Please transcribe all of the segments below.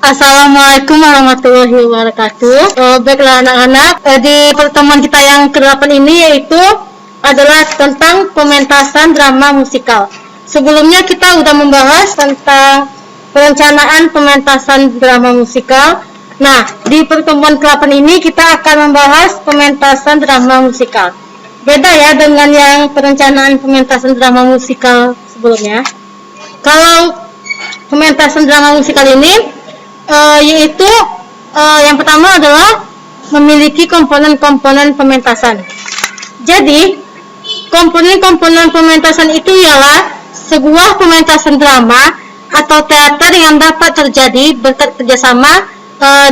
Assalamualaikum warahmatullahi wabarakatuh. Baiklah anak-anak, di pertemuan kita yang ke-8 ini yaitu adalah tentang pementasan drama musikal. Sebelumnya kita sudah membahas tentang perencanaan pementasan drama musikal. Nah, di pertemuan ke-8 ini kita akan membahas pementasan drama musikal. Beda ya dengan yang perencanaan pementasan drama musikal sebelumnya. Kalau pementasan drama musikal ini yaitu yang pertama adalah memiliki komponen-komponen pementasan. Jadi, komponen-komponen pementasan itu ialah sebuah pementasan drama atau teater yang dapat terjadi berkat kerjasama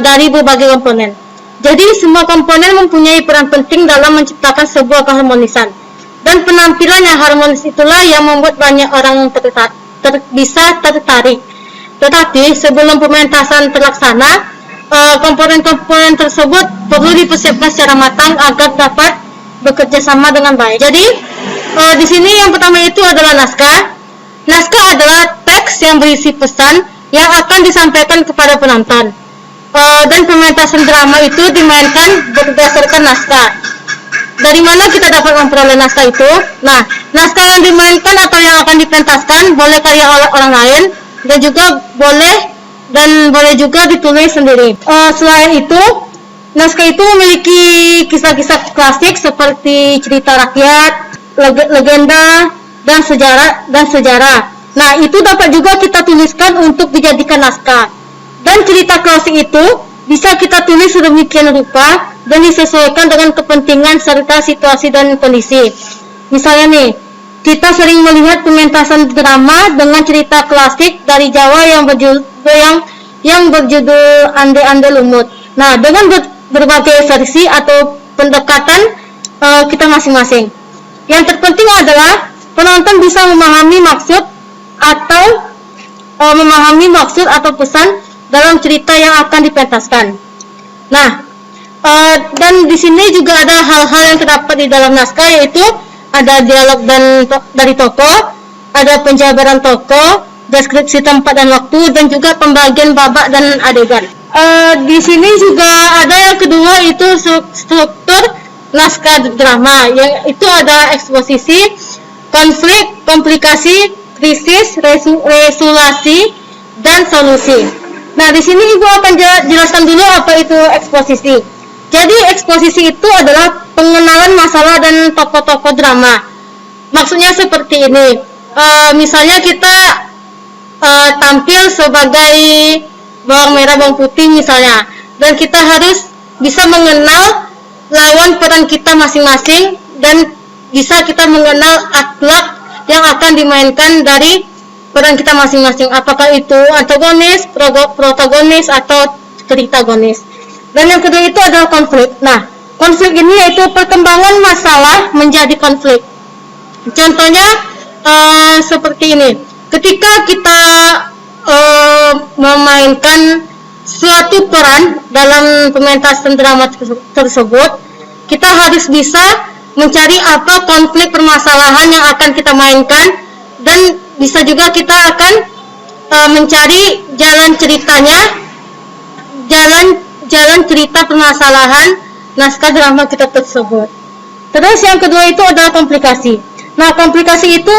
dari berbagai komponen. Jadi, semua komponen mempunyai peran penting dalam menciptakan sebuah keharmonisan. Dan penampilan yang harmonis itulah yang membuat banyak orang bisa tertarik. Tetapi sebelum pementasan terlaksana, komponen-komponen tersebut perlu dipersiapkan secara matang agar dapat bekerja sama dengan baik. Jadi, di sini yang pertama itu adalah naskah. Naskah adalah teks yang berisi pesan yang akan disampaikan kepada penonton. Dan pementasan drama itu dimainkan berdasarkan naskah. Dari mana kita dapat memperoleh naskah itu? Nah, naskah yang dimainkan atau yang akan dipentaskan boleh karya orang lain, dan juga boleh juga ditulis sendiri. Selain itu, naskah itu memiliki kisah-kisah klasik seperti cerita rakyat, legenda, dan sejarah. Nah, itu dapat juga kita tuliskan untuk dijadikan naskah. Dan cerita klasik itu bisa kita tulis sedemikian rupa dan disesuaikan dengan kepentingan serta situasi dan kondisi. Misalnya nih, kita sering melihat pementasan drama dengan cerita klasik dari Jawa yang berjudul Ande-Ande Lumut. Nah, dengan berbagai versi atau pendekatan kita masing-masing. Yang terpenting adalah penonton bisa memahami maksud atau pesan dalam cerita yang akan dipentaskan. Nah, dan di sini juga ada hal-hal yang terdapat di dalam naskah, yaitu ada dialog dari tokoh, ada penjabaran tokoh, deskripsi tempat dan waktu, dan juga pembagian babak dan adegan. Di sini juga ada yang kedua, itu struktur naskah drama, yang itu ada eksposisi, konflik, komplikasi, krisis, resolusi, dan solusi. Nah, di sini Ibu akan jelaskan dulu apa itu eksposisi. Jadi, eksposisi itu adalah pengenalan masalah dan tokoh-tokoh drama. Maksudnya seperti ini. Misalnya kita tampil sebagai bawang merah, bawang putih misalnya. Dan kita harus bisa mengenal lawan peran kita masing-masing. Dan bisa kita mengenal akhlak yang akan dimainkan dari peran kita masing-masing. Apakah itu antagonis, protagonis, atau tritagonis. Dan yang kedua itu adalah konflik. Nah, konflik ini yaitu perkembangan masalah menjadi konflik. Contohnya seperti ini. Ketika kita memainkan suatu peran dalam pementasan drama tersebut, kita harus bisa mencari apa konflik permasalahan yang akan kita mainkan, dan bisa juga kita akan mencari jalan ceritanya, jalan cerita permasalahan naskah drama kita tersebut. Terus yang kedua itu adalah komplikasi. Nah, komplikasi itu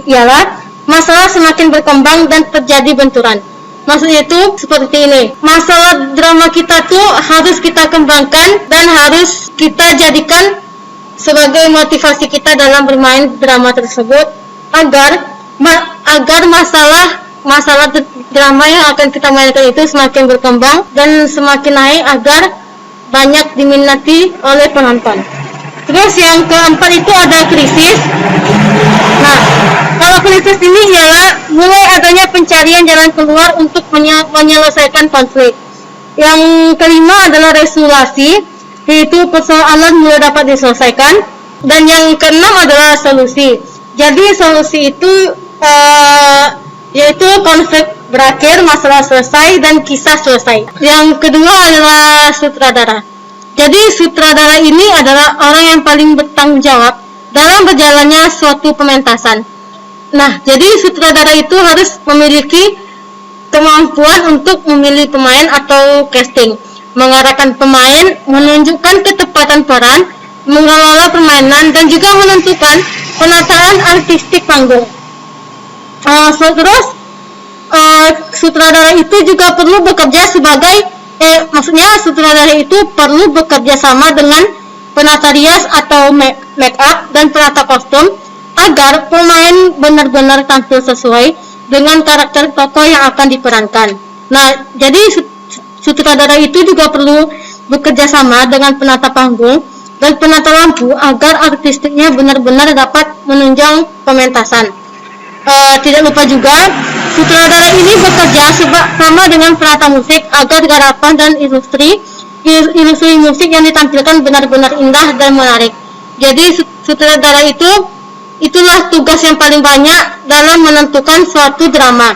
ialah masalah semakin berkembang dan terjadi benturan. Maksudnya itu seperti ini. Masalah drama kita tuh harus kita kembangkan dan harus kita jadikan sebagai motivasi kita dalam bermain drama tersebut agar masalah drama yang akan kita mainkan itu semakin berkembang dan semakin naik agar banyak diminati oleh penonton. Terus yang keempat itu ada krisis. Nah, kalau krisis ini ialah mulai adanya pencarian jalan keluar untuk menyelesaikan konflik. Yang kelima adalah resolusi, yaitu persoalan mulai dapat diselesaikan. Dan yang keenam adalah solusi. Jadi solusi itu yaitu konflik berakhir, masalah selesai, dan kisah selesai. Yang kedua adalah sutradara. Jadi sutradara ini adalah orang yang paling bertanggung jawab dalam berjalannya suatu pementasan. Nah, jadi sutradara itu harus memiliki kemampuan untuk memilih pemain atau casting, mengarahkan pemain, menunjukkan ketepatan peran, mengelola permainan, dan juga menentukan penataan artistik panggung. Terus sutradara itu juga perlu bekerja sebagai sutradara itu perlu bekerja sama dengan penata rias atau make up dan penata kostum agar pemain benar-benar tampil sesuai dengan karakter tokoh yang akan diperankan. Nah, jadi sutradara itu juga perlu bekerja sama dengan penata panggung dan penata lampu agar artistiknya benar-benar dapat menunjang pementasan. Tidak lupa juga, sutradara ini bekerja sama dengan penata musik agar garapan dan ilustrasi musik yang ditampilkan benar-benar indah dan menarik. Jadi sutradara itulah tugas yang paling banyak dalam menentukan suatu drama.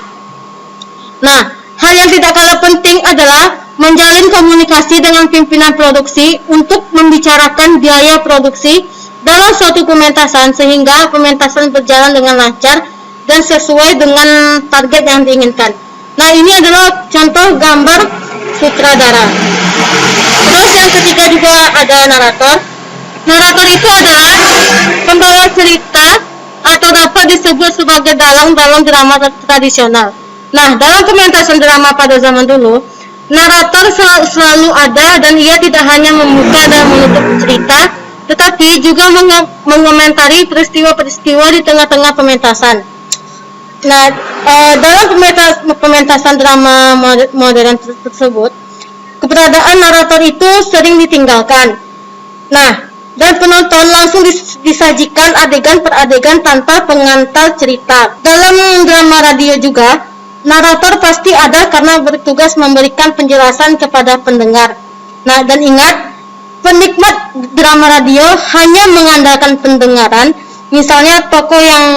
Nah, hal yang tidak kalah penting adalah menjalin komunikasi dengan pimpinan produksi untuk membicarakan biaya produksi dalam suatu pementasan sehingga pementasan berjalan dengan lancar dan sesuai dengan target yang diinginkan. Nah, ini adalah contoh gambar sutradara. Terus yang ketiga juga ada narator. Narator itu adalah pembawa cerita atau dapat disebut sebagai dalang dalam drama tradisional. Nah, dalam pementasan drama pada zaman dulu, narator selalu ada dan ia tidak hanya membuka dan menutup cerita, tetapi juga mengomentari peristiwa-peristiwa di tengah-tengah pementasan. Nah, dalam pementasan drama modern tersebut, keberadaan narator itu sering ditinggalkan. Nah, dan penonton langsung disajikan adegan per adegan tanpa pengantar cerita. Dalam drama radio juga, narator pasti ada karena bertugas memberikan penjelasan kepada pendengar. Nah, dan ingat, penikmat drama radio hanya mengandalkan pendengaran. Misalnya tokoh yang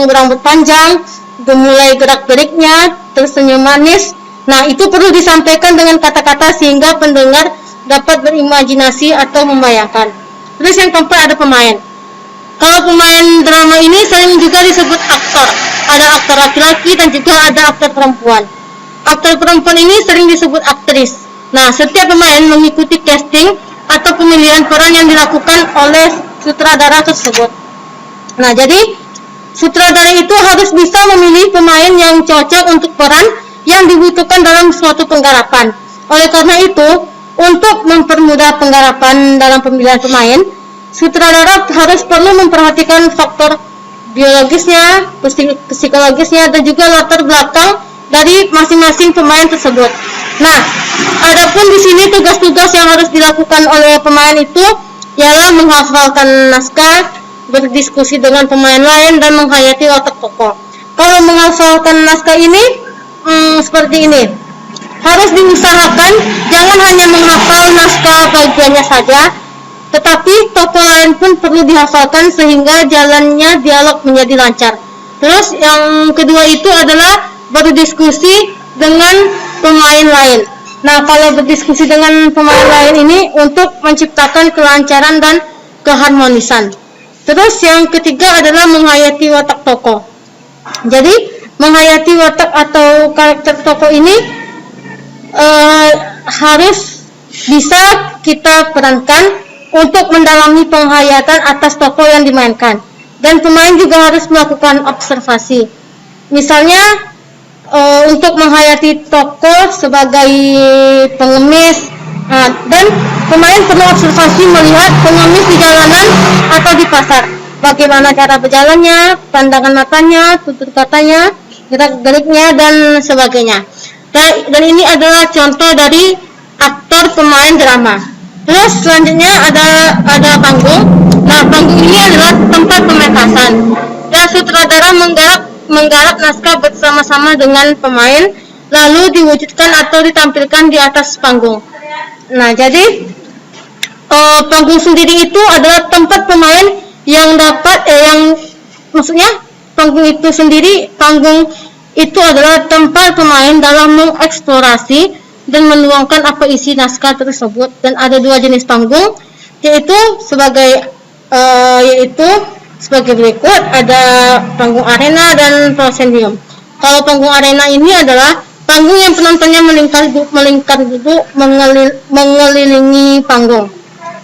berambut panjang, gemulai gerak-geriknya, tersenyum manis. Nah, itu perlu disampaikan dengan kata-kata sehingga pendengar dapat berimajinasi atau membayangkan. Terus yang keempat ada pemain. Kalau pemain drama ini sering juga disebut aktor. Ada aktor laki-laki dan juga ada aktor perempuan. Aktor perempuan ini sering disebut aktris. Nah, setiap pemain mengikuti casting atau pemilihan peran yang dilakukan oleh sutradara tersebut. Nah, jadi sutradara itu harus bisa memilih pemain yang cocok untuk peran yang dibutuhkan dalam suatu penggarapan. Oleh karena itu, untuk mempermudah penggarapan dalam pemilihan pemain, sutradara harus perlu memperhatikan faktor biologisnya, psikologisnya, dan juga latar belakang dari masing-masing pemain tersebut. Nah, adapun di sini tugas-tugas yang harus dilakukan oleh pemain itu ialah menghafalkan naskah, berdiskusi dengan pemain lain, dan menghayati watak tokoh. Kalau menghafalkan naskah ini seperti ini, harus diusahakan jangan hanya menghafal naskah bagiannya saja, tetapi tokoh lain pun perlu dihafalkan sehingga jalannya dialog menjadi lancar. Terus yang kedua itu adalah berdiskusi dengan pemain lain. Nah, kalau berdiskusi dengan pemain lain ini untuk menciptakan kelancaran dan keharmonisan. Terus yang ketiga adalah menghayati watak tokoh. Jadi menghayati watak atau karakter tokoh ini harus bisa kita perankan untuk mendalami penghayatan atas tokoh yang dimainkan. Dan pemain juga harus melakukan observasi. Misalnya untuk menghayati tokoh sebagai pengemis, dan pemain perlu observasi melihat pengemis di jalanan atau di pasar. Bagaimana cara berjalannya, pandangan matanya, tutur katanya, gerak-geriknya, dan sebagainya. Dan ini adalah contoh dari aktor pemain drama. Terus selanjutnya ada panggung. Nah, panggung ini adalah tempat pementasan. Dan sutradara menggarap naskah bersama-sama dengan pemain, lalu diwujudkan atau ditampilkan di atas panggung. Nah, jadi panggung sendiri itu adalah tempat pemain yang panggung itu adalah tempat pemain dalam mengeksplorasi dan menuangkan apa isi naskah tersebut. Dan ada dua jenis panggung, yaitu sebagai berikut, ada panggung arena dan proscenium. Kalau panggung arena ini adalah panggung yang penontonnya melingkar duduk mengelilingi panggung.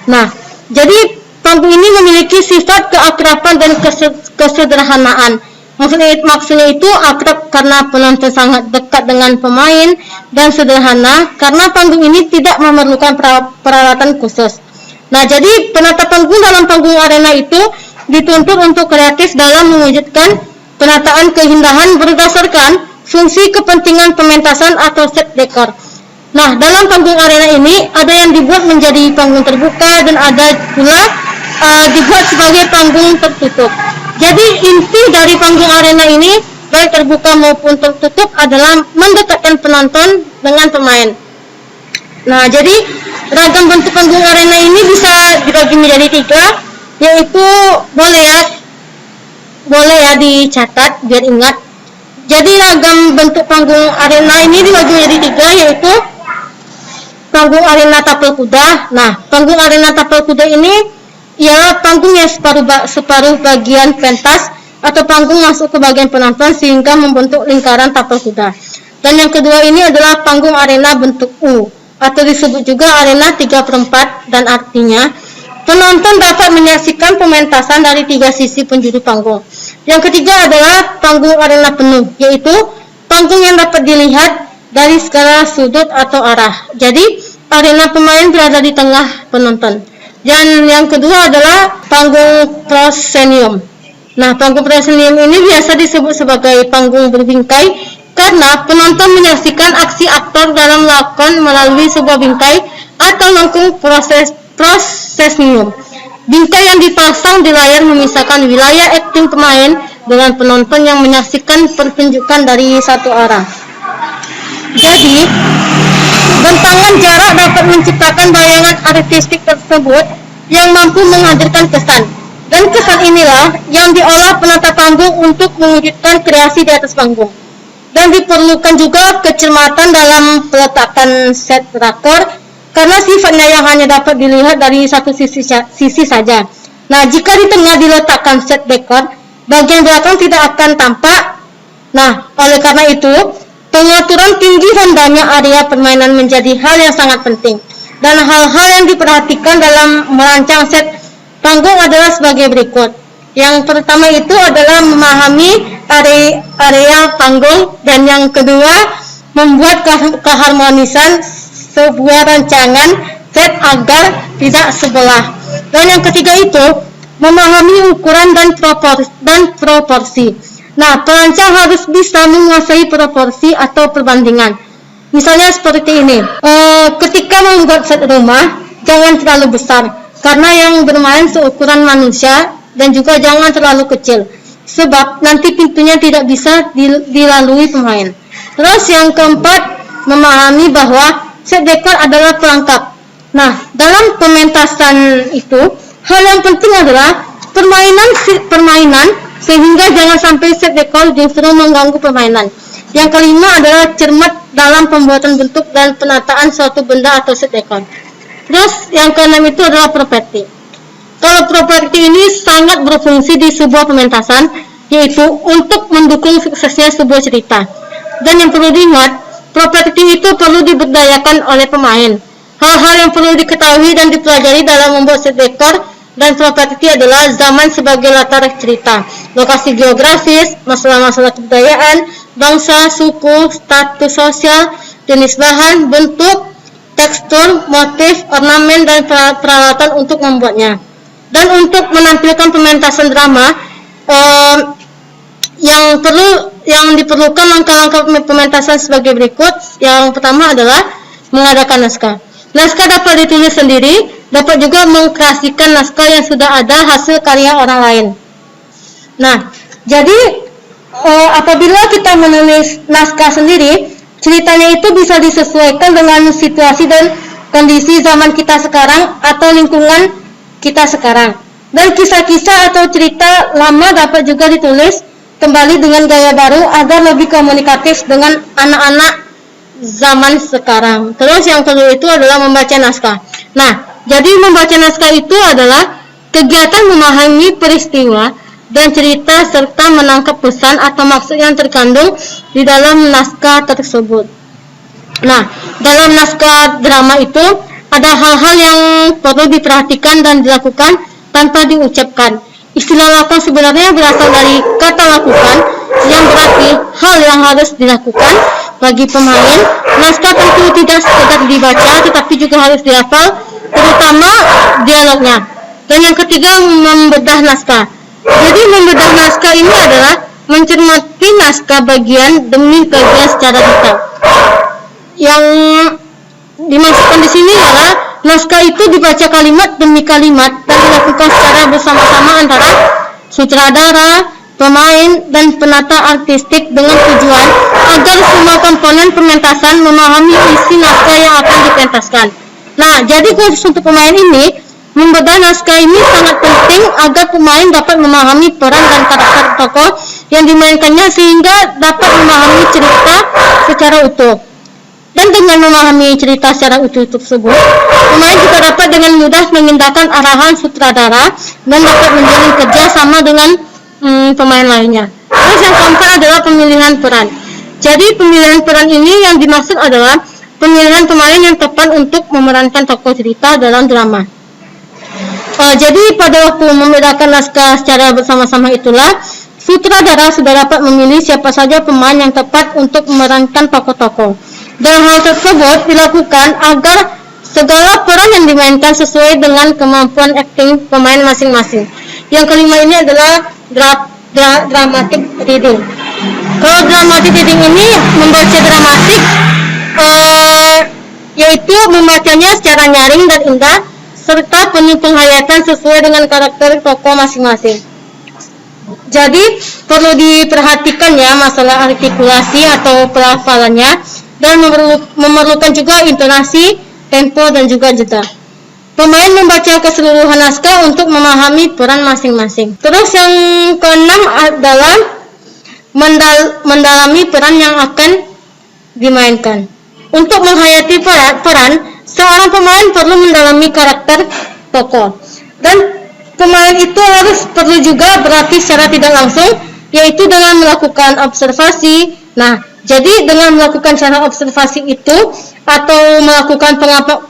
Nah, jadi panggung ini memiliki sifat keakraban dan kesederhanaan. Maksudnya itu akrab karena penonton sangat dekat dengan pemain, dan sederhana karena panggung ini tidak memerlukan peralatan khusus. Nah, jadi penata panggung dalam panggung arena itu dituntut untuk kreatif dalam mewujudkan penataan keindahan berdasarkan fungsi kepentingan pementasan atau set dekor. Nah, dalam panggung arena ini ada yang dibuat menjadi panggung terbuka dan ada pula dibuat sebagai panggung tertutup. Jadi inti dari panggung arena ini baik terbuka maupun tertutup adalah mendekatkan penonton dengan pemain. Nah, jadi ragam bentuk panggung arena ini bisa dibagi menjadi 3, yaitu boleh ya dicatat biar ingat. Jadi ragam bentuk panggung arena ini dibagi menjadi 3, yaitu panggung arena tapel kuda. Nah, panggung arena tapel kuda ini ialah panggung yang separuh bagian pentas atau panggung masuk ke bagian penonton sehingga membentuk lingkaran tapel kuda. Dan yang kedua ini adalah panggung arena bentuk U atau disebut juga arena 3/4, dan artinya penonton dapat menyaksikan pementasan dari 3 sisi penjuru panggung. Yang ketiga adalah panggung arena penuh, yaitu panggung yang dapat dilihat dari segala sudut atau arah. Jadi arena pemain berada di tengah penonton. Dan yang kedua adalah panggung proscenium. Nah, panggung proscenium ini biasa disebut sebagai panggung berbingkai karena penonton menyaksikan aksi aktor dalam lakon melalui sebuah bingkai atau lengkung proscenium. Bingkai yang dipasang di layar memisahkan wilayah akting pemain dengan penonton yang menyaksikan pertunjukan dari satu arah. Jadi, bentangan jarak dapat menciptakan bayangan artistik tersebut yang mampu menghadirkan kesan. Dan kesan inilah yang diolah penata panggung untuk mewujudkan kreasi di atas panggung. Dan diperlukan juga kecermatan dalam peletakan set rakor karena sifatnya yang hanya dapat dilihat dari satu sisi saja. Nah, jika di tengah diletakkan set dekor, bagian belakang tidak akan tampak. Nah, oleh karena itu, pengaturan tinggi rendahnya area permainan menjadi hal yang sangat penting. Dan hal-hal yang diperhatikan dalam merancang set panggung adalah sebagai berikut. Yang pertama itu adalah memahami area panggung, dan yang kedua membuat keharmonisan sebuah rancangan set agar tidak sebelah. Dan yang ketiga itu memahami ukuran dan proporsi. Nah, perancang harus bisa menguasai proporsi atau perbandingan. Misalnya seperti ini, ketika membuat set rumah, jangan terlalu besar, karena yang bermain seukuran manusia, dan juga jangan terlalu kecil, sebab nanti pintunya tidak bisa dilalui pemain. Terus yang keempat, memahami bahwa set dekor adalah pelengkap. Nah, dalam pementasan itu, hal yang penting adalah permainan, sehingga jangan sampai set dekor justru mengganggu permainan. Yang kelima adalah cermat dalam pembuatan bentuk dan penataan suatu benda atau set dekor. Terus yang keenam itu adalah properti. Kalau properti ini sangat berfungsi di sebuah pementasan, yaitu untuk mendukung suksesnya sebuah cerita. Dan yang perlu diingat, properti itu perlu diberdayakan oleh pemain. Hal-hal yang perlu diketahui dan dipelajari dalam membuat set dekor dan properti adalah zaman sebagai latar cerita, lokasi geografis, masalah-masalah kebudayaan, bangsa, suku, status sosial, jenis bahan, bentuk, tekstur, motif, ornamen, dan peralatan untuk membuatnya. Dan untuk menampilkan pementasan drama, yang diperlukan langkah-langkah pementasan sebagai berikut. Yang pertama adalah mengadakan naskah. Naskah dapat ditulis sendiri, dapat juga mengkreasikan naskah yang sudah ada hasil karya orang lain. Nah, jadi apabila kita menulis naskah sendiri, ceritanya itu bisa disesuaikan dengan situasi dan kondisi zaman kita sekarang atau lingkungan kita sekarang. Dan kisah-kisah atau cerita lama dapat juga ditulis kembali dengan gaya baru agar lebih komunikatif dengan anak-anak zaman sekarang. Terus yang kedua itu adalah membaca naskah. Nah, jadi membaca naskah itu adalah kegiatan memahami peristiwa dan cerita serta menangkap pesan atau maksud yang terkandung di dalam naskah tersebut. Nah, dalam naskah drama itu ada hal-hal yang perlu diperhatikan dan dilakukan tanpa diucapkan. Istilah lakukan sebenarnya berasal dari kata lakukan yang berarti hal yang harus dilakukan. Bagi pemain, naskah tentu tidak sekedar dibaca tetapi juga harus dihafal, terutama dialognya. Dan yang ketiga, membedah naskah. Jadi membedah naskah ini adalah mencermati naskah bagian demi bagian secara detail. Yang dimaksudkan di sini adalah naskah itu dibaca kalimat demi kalimat dan dilakukan secara bersama-sama antara sutradara, pemain, dan penata artistik dengan tujuan agar semua komponen pementasan memahami isi naskah yang akan dipentaskan. Nah, jadi khusus untuk pemain ini, membedah naskah ini sangat penting agar pemain dapat memahami peran dan karakter tokoh yang dimainkannya sehingga dapat memahami cerita secara utuh. Dan dengan memahami cerita secara utuh tersebut, pemain juga dapat dengan mudah mengindahkan arahan sutradara dan dapat menjalin kerja sama dengan pemain lainnya. Terus yang keempat adalah pemilihan peran. Jadi pemilihan peran ini yang dimaksud adalah pemilihan pemain yang tepat untuk memerankan tokoh cerita dalam drama. Jadi pada waktu membedakan naskah secara bersama-sama itulah, sutradara sudah dapat memilih siapa saja pemain yang tepat untuk memerankan tokoh-tokoh. Dan hal tersebut dilakukan agar segala peran yang dimainkan sesuai dengan kemampuan akting pemain masing-masing. Yang kelima ini adalah dramatic reading. Kalau dramatic reading ini membaca dramatik, yaitu membacanya secara nyaring dan indah serta penuh penghayatan sesuai dengan karakter tokoh masing-masing. Jadi perlu diperhatikan ya masalah artikulasi atau pelafalannya, dan memerlukan juga intonasi, tempo, dan juga jeda. Pemain membaca keseluruhan naskah untuk memahami peran masing-masing. Terus yang keenam adalah mendalami peran yang akan dimainkan. Untuk menghayati peran, seorang pemain perlu mendalami karakter tokoh. Dan pemain itu perlu juga berlatih secara tidak langsung, yaitu dengan melakukan observasi. Nah, jadi dengan melakukan cara observasi itu atau melakukan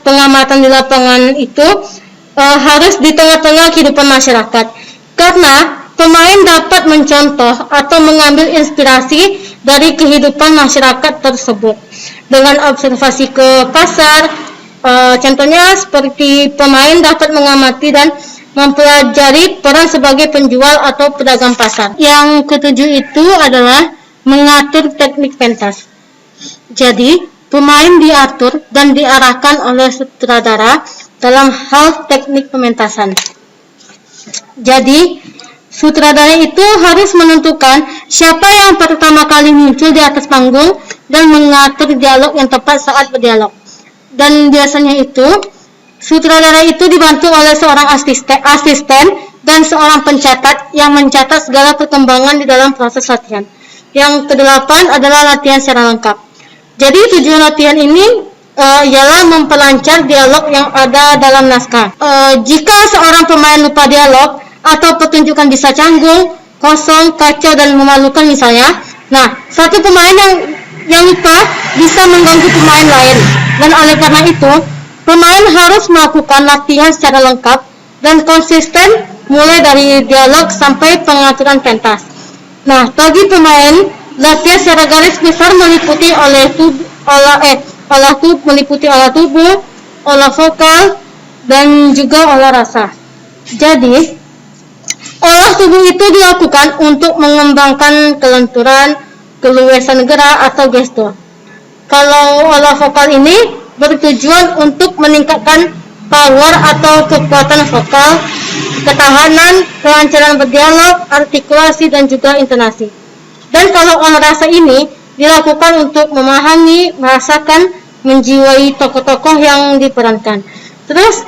pengamatan di lapangan itu harus di tengah-tengah kehidupan masyarakat. Karena pemain dapat mencontoh atau mengambil inspirasi dari kehidupan masyarakat tersebut. Dengan observasi ke pasar, contohnya seperti pemain dapat mengamati dan mempelajari peran sebagai penjual atau pedagang pasar. Yang ketujuh itu adalah mengatur teknik pentas. Jadi, pemain diatur dan diarahkan oleh sutradara dalam hal teknik pementasan. Jadi, sutradara itu harus menentukan siapa yang pertama kali muncul di atas panggung dan mengatur dialog yang tepat saat berdialog. Dan biasanya itu, sutradara itu dibantu oleh seorang asisten dan seorang pencatat yang mencatat segala perkembangan di dalam proses latihan. Yang kedelapan adalah latihan secara lengkap. Jadi tujuan latihan ini ialah memperlancar dialog yang ada dalam naskah. Jika seorang pemain lupa dialog atau pertunjukan bisa canggung, kosong, kacau, dan memalukan misalnya, nah satu pemain yang lupa bisa mengganggu pemain lain. Dan oleh karena itu, pemain harus melakukan latihan secara lengkap dan konsisten mulai dari dialog sampai pengaturan pentas. Nah, bagi pemain, latihan secara garis besar meliputi olah tubuh, olah vokal, dan juga olah rasa. Jadi, olah tubuh itu dilakukan untuk mengembangkan kelenturan, keluasan gerak, atau gestur. Kalau olah vokal ini bertujuan untuk meningkatkan power atau kekuatan vokal, ketahanan, kelancaran berdialog, artikulasi, dan juga intonasi. Dan kalau olah rasa ini dilakukan untuk memahami, merasakan, menjiwai tokoh-tokoh yang diperankan. Terus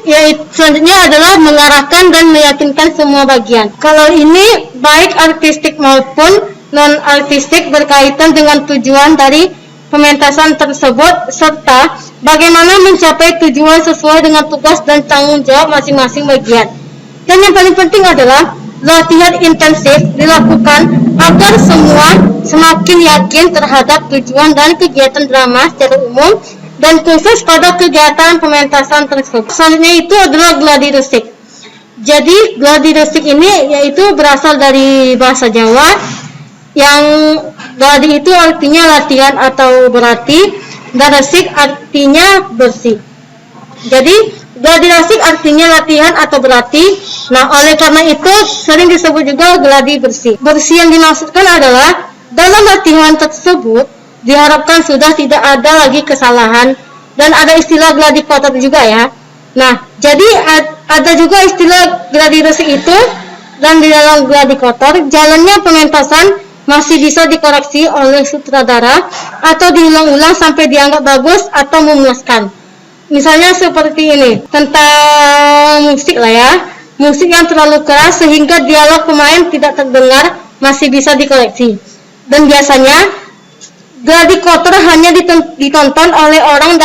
selanjutnya adalah mengarahkan dan meyakinkan semua bagian. Kalau ini baik artistik maupun non-artistik berkaitan dengan tujuan dari pementasan tersebut serta bagaimana mencapai tujuan sesuai dengan tugas dan tanggung jawab masing-masing bagian. Dan yang paling penting adalah latihan intensif dilakukan agar semua semakin yakin terhadap tujuan dan kegiatan drama secara umum dan khusus pada kegiatan pementasan tersebut. Selanjutnya itu adalah gladi resik. Jadi gladi resik ini yaitu berasal dari bahasa Jawa yang gladi itu artinya latihan atau berlatih dan resik artinya bersih. Jadi gladi resik artinya latihan atau berlatih. Nah, oleh karena itu sering disebut juga gladi bersih. Bersih yang dimaksudkan adalah dalam latihan tersebut diharapkan sudah tidak ada lagi kesalahan dan ada istilah gladi kotor juga ya. Nah, jadi ada juga istilah gladi bersih itu dan di dalam gladi kotor jalannya pementasan masih bisa dikoreksi oleh sutradara atau diulang-ulang sampai dianggap bagus atau memuaskan. Misalnya seperti ini, tentang musik lah ya. Musik yang terlalu keras sehingga dialog pemain tidak terdengar masih bisa dikoreksi. Dan biasanya gladi kotor hanya ditonton oleh orang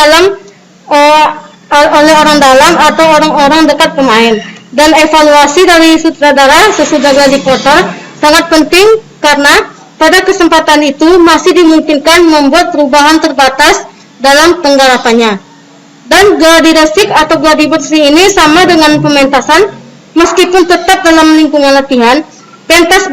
dalam atau orang-orang dekat pemain. Dan evaluasi dari sutradara sesudah gladi kotor sangat penting karena pada kesempatan itu masih dimungkinkan membuat perubahan terbatas dalam penggarapannya. Dan gladi resik atau gladi bersih ini sama dengan pementasan, meskipun tetap dalam lingkungan latihan, pentas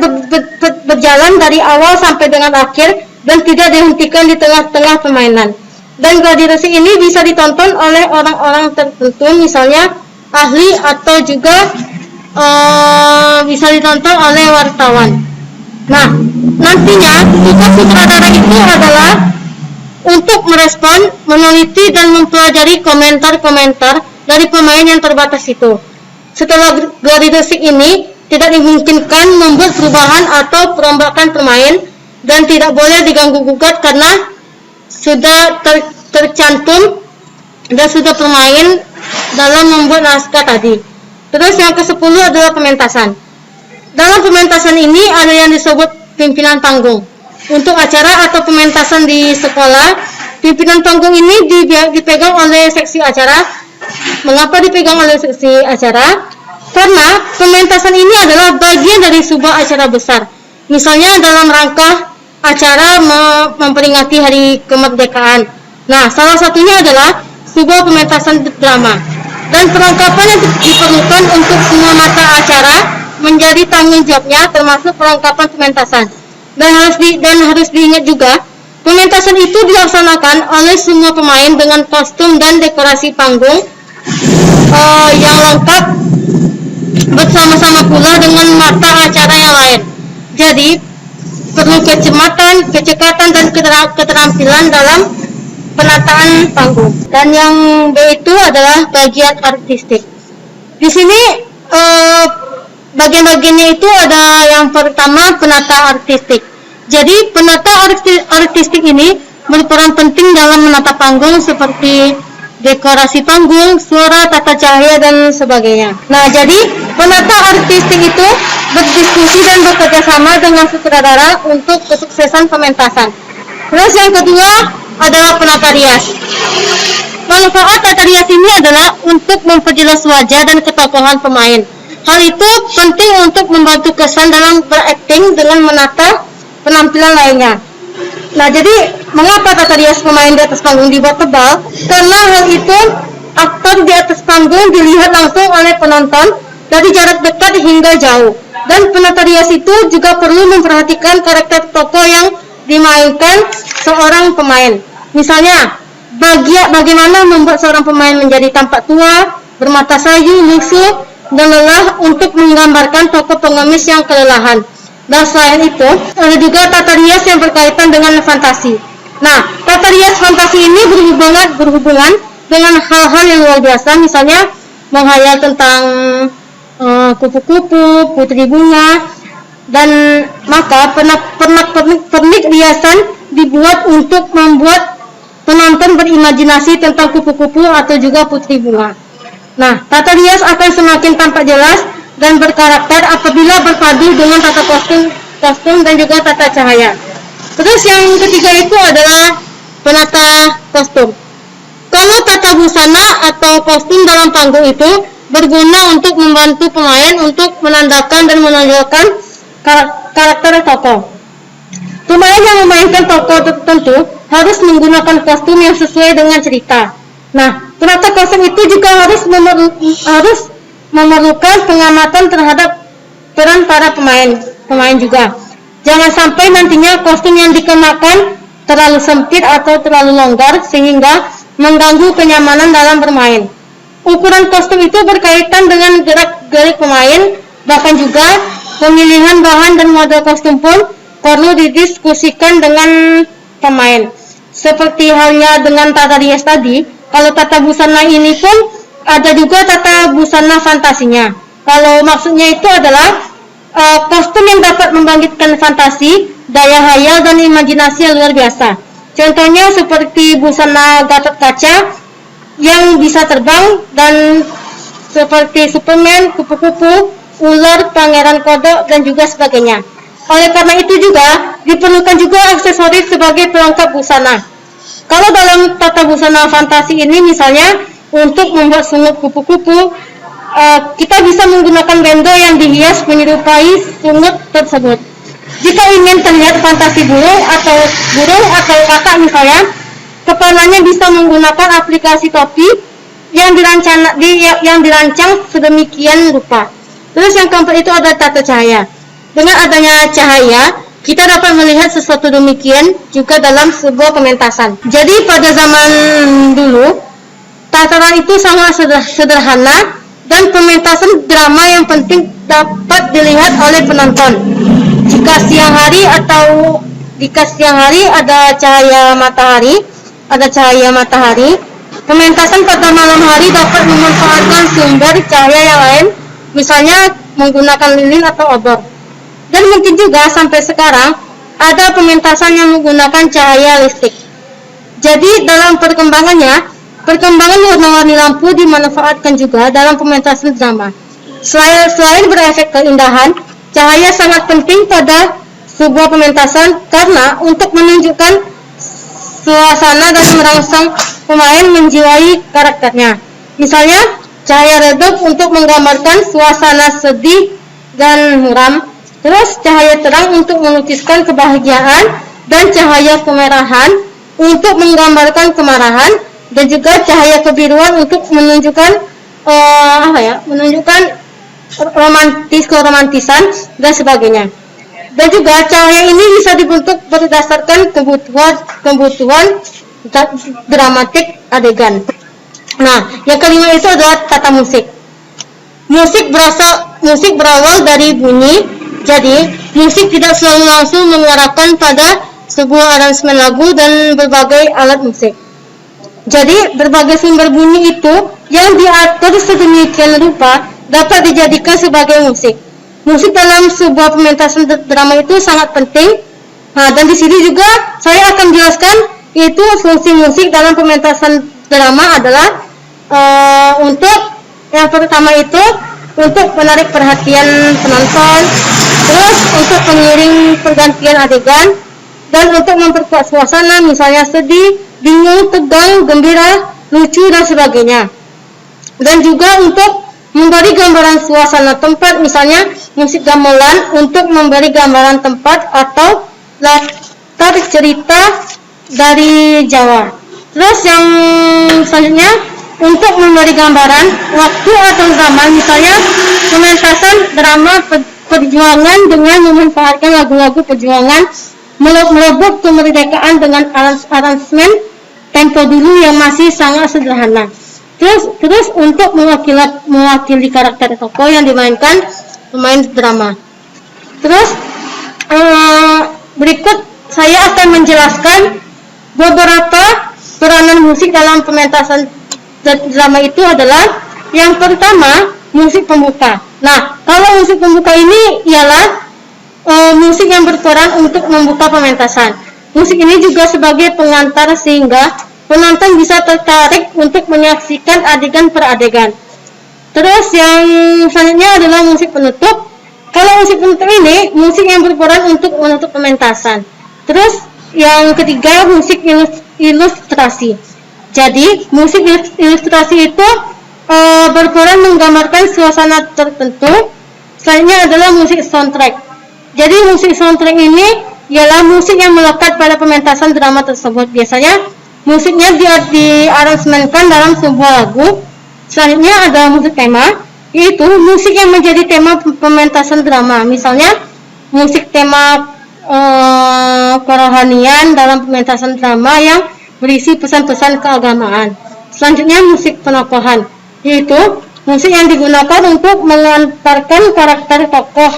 berjalan dari awal sampai dengan akhir dan tidak dihentikan di tengah-tengah permainan. Dan gladi resik ini bisa ditonton oleh orang-orang tertentu, misalnya ahli atau juga bisa ditonton oleh wartawan. Nah, nantinya tugas sutradara itu adalah untuk merespon, meneliti, dan mempelajari komentar-komentar dari pemain yang terbatas itu. Setelah gladi resik ini, tidak dimungkinkan membuat perubahan atau perombakan pemain dan tidak boleh diganggu-gugat karena sudah tercantum dan sudah pemain dalam membuat naskah tadi. Terus yang ke-10 adalah pementasan. Dalam pementasan ini ada yang disebut pimpinan panggung. Untuk acara atau pementasan di sekolah, pimpinan panggung ini dipegang oleh seksi acara. Mengapa dipegang oleh seksi acara? Karena pementasan ini adalah bagian dari sebuah acara besar. Misalnya dalam rangka acara memperingati Hari Kemerdekaan. Nah, salah satunya adalah sebuah pementasan drama. Dan perlengkapan yang diperlukan untuk semua mata acara menjadi tanggung jawabnya, termasuk perlengkapan pementasan. Dan harus diingat juga, pementasan itu dilaksanakan oleh semua pemain dengan kostum dan dekorasi panggung yang lengkap bersama-sama pula dengan mata acara yang lain. Jadi perlu kecekatan dan keterampilan dalam penataan panggung. Dan yang B itu adalah bagian artistik. Di sini bagian-bagiannya itu ada yang pertama penata artistik. Jadi penata artistik ini berperan penting dalam menata panggung seperti dekorasi panggung, suara, tata cahaya, dan sebagainya. Nah, jadi penata artistik itu berdiskusi dan bekerja sama dengan sutradara untuk kesuksesan pementasan. Terus yang kedua adalah penata rias. Manfaat tata rias ini adalah untuk memperjelas wajah dan ketokohan pemain. Hal itu penting untuk membantu kesan dalam berakting dengan menata penampilan lainnya. Nah, jadi mengapa tata rias pemain di atas panggung dibuat tebal? Karena hal itu aktor di atas panggung dilihat langsung oleh penonton dari jarak dekat hingga jauh. Dan penata rias itu juga perlu memperhatikan karakter tokoh yang dimainkan seorang pemain. Misalnya, bagaimana membuat seorang pemain menjadi tampak tua, bermata sayu, lusuh, dan lelah untuk menggambarkan tokoh pengemis yang kelelahan. Dan selain itu, ada juga tata rias yang berkaitan dengan fantasi. Nah, tata rias fantasi ini berhubungan dengan hal-hal yang luar biasa, misalnya menghayal tentang kupu-kupu, putri bunga, dan maka pernak-pernik riasan dibuat untuk membuat penonton berimajinasi tentang kupu-kupu atau juga putri bunga. Nah, tata rias akan semakin tampak jelas dan berkarakter apabila berpadu dengan tata kostum dan juga tata cahaya. Terus yang ketiga itu adalah penata kostum. Kalau tata busana atau kostum dalam panggung itu berguna untuk membantu pemain untuk menandakan dan menonjolkan karakter tokoh. Pemain yang memainkan tokoh tertentu harus menggunakan kostum yang sesuai dengan cerita. Nah, ternyata kostum itu juga harus memerlukan pengamatan terhadap peran para pemain juga. Jangan sampai nantinya kostum yang dikenakan terlalu sempit atau terlalu longgar sehingga mengganggu kenyamanan dalam bermain. Ukuran kostum itu berkaitan dengan gerak-gerik pemain, bahkan juga pemilihan bahan dan model kostum pun perlu didiskusikan dengan pemain. Seperti halnya dengan tata rias tadi, kalau tata busana ini pun ada juga tata busana fantasinya. Kalau maksudnya itu adalah kostum yang dapat membangkitkan fantasi, daya hayal dan imajinasi yang luar biasa. Contohnya seperti busana Gatot Kaca yang bisa terbang dan seperti Superman, kupu-kupu, ular, pangeran kodok dan juga sebagainya. Oleh karena itu juga diperlukan juga aksesoris sebagai pelengkap busana. Kalau dalam tata busana fantasi ini misalnya untuk membuat sungut kupu-kupu, kita bisa menggunakan bendo yang dihias menyerupai sungut tersebut. Jika ingin terlihat fantasi burung atau kakak misalnya, kepalanya bisa menggunakan aplikasi topi yang dirancang sedemikian rupa. Terus yang keempat itu ada tata cahaya. Dengan adanya cahaya, kita dapat melihat sesuatu demikian juga dalam sebuah pementasan. Jadi pada zaman dulu, tataran itu sangat sederhana dan pementasan drama yang penting dapat dilihat oleh penonton. Jika siang hari ada cahaya matahari, pementasan pada malam hari dapat memanfaatkan sumber cahaya yang lain, misalnya menggunakan lilin atau obor. Dan mungkin juga sampai sekarang ada pementasan yang menggunakan cahaya listrik. Jadi dalam perkembangan warna-warni lampu dimanfaatkan juga dalam pementasan drama. Selain berefek keindahan, cahaya sangat penting pada sebuah pementasan karena untuk menunjukkan suasana dan merangsang pemain menjiwai karakternya. Misalnya, cahaya redup untuk menggambarkan suasana sedih dan muram. Terus cahaya terang untuk melukiskan kebahagiaan dan cahaya kemerahan untuk menggambarkan kemarahan dan juga cahaya kebiruan untuk menunjukkan keromantisan dan sebagainya. Dan juga cahaya ini bisa dibentuk berdasarkan kebutuhan dramatik adegan. Nah, yang kelima itu adalah tata musik. Musik berawal dari bunyi. Jadi, musik tidak selalu langsung mengarahkan pada sebuah aransemen lagu dan berbagai alat musik. Jadi, berbagai sumber bunyi itu yang diatur sedemikian rupa dapat dijadikan sebagai musik. Musik dalam sebuah pementasan drama itu sangat penting. Nah, dan di sini juga saya akan jelaskan itu fungsi musik dalam pementasan drama adalah untuk yang pertama itu untuk menarik perhatian penonton, terus untuk pengiring pergantian adegan, dan untuk memperkuat suasana misalnya sedih, bingung, tegang, gembira, lucu dan sebagainya. Dan juga untuk memberi gambaran suasana tempat, misalnya musik gamelan untuk memberi gambaran tempat atau latar cerita dari Jawa. Terus yang selanjutnya untuk memberi gambaran waktu atau zaman, misalnya pementasan drama perjuangan dengan memanfaatkan lagu-lagu perjuangan, merebut kemerdekaan dengan aransemen tempo dulu yang masih sangat sederhana. Terus untuk mewakili karakter tokoh yang dimainkan pemain drama. Terus berikut saya akan menjelaskan beberapa peranan musik dalam pementasan drama itu adalah yang pertama musik pembuka. Nah, kalau musik pembuka ini ialah musik yang berperan untuk membuka pementasan. Musik ini juga sebagai pengantar sehingga penonton bisa tertarik untuk menyaksikan adegan per adegan. Terus yang selanjutnya adalah musik penutup. Kalau musik penutup ini musik yang berperan untuk menutup pementasan. Terus yang ketiga musik ilustrasi. Jadi musik ilustrasi itu berperan menggambarkan suasana tertentu. Selanjutnya adalah musik soundtrack. Jadi musik soundtrack ini ialah musik yang melekat pada pementasan drama tersebut. Biasanya musiknya diaransemenkan dalam sebuah lagu. Selanjutnya ada musik tema, yaitu musik yang menjadi tema pementasan drama. Misalnya musik tema kerohanian dalam pementasan drama yang berisi pesan-pesan keagamaan. Selanjutnya musik penokohan, yaitu musik yang digunakan untuk mengantarkan karakter tokoh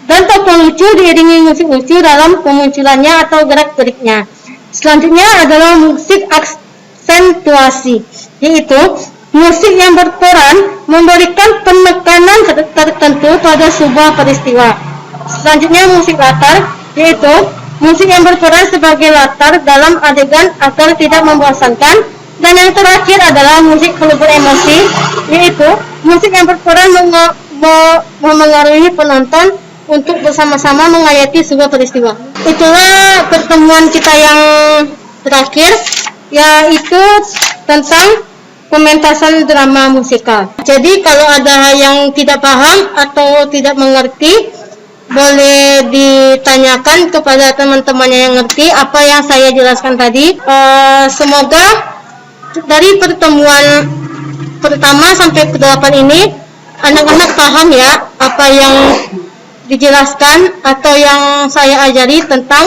dan tokoh lucu diiringi musik lucu dalam kemunculannya atau gerak-geriknya. Selanjutnya adalah musik aksentuasi, yaitu musik yang berperan memberikan penekanan tertentu pada sebuah peristiwa. Selanjutnya musik latar, yaitu musik yang berperan sebagai latar dalam adegan agar tidak membosankan. Dan yang terakhir adalah musik pelebur emosi, yaitu musik yang berperan memengaruhi penonton untuk bersama-sama menghayati sebuah peristiwa. Itulah pertemuan kita yang terakhir, yaitu tentang pementasan drama musikal. Jadi kalau ada yang tidak paham atau tidak mengerti, boleh ditanyakan kepada teman-temannya yang ngerti apa yang saya jelaskan tadi. Semoga dari pertemuan pertama sampai ke-8 ini anak-anak paham ya apa yang dijelaskan atau yang saya ajari tentang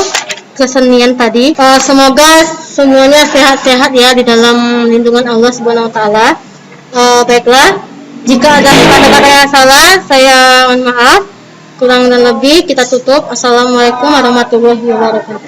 kesenian tadi. Semoga semuanya sehat-sehat ya di dalam lindungan Allah Subhanahu wa taala. Baiklah, jika ada kata-kata yang salah saya mohon maaf. Kurang dan lebih kita tutup. Assalamualaikum warahmatullahi wabarakatuh.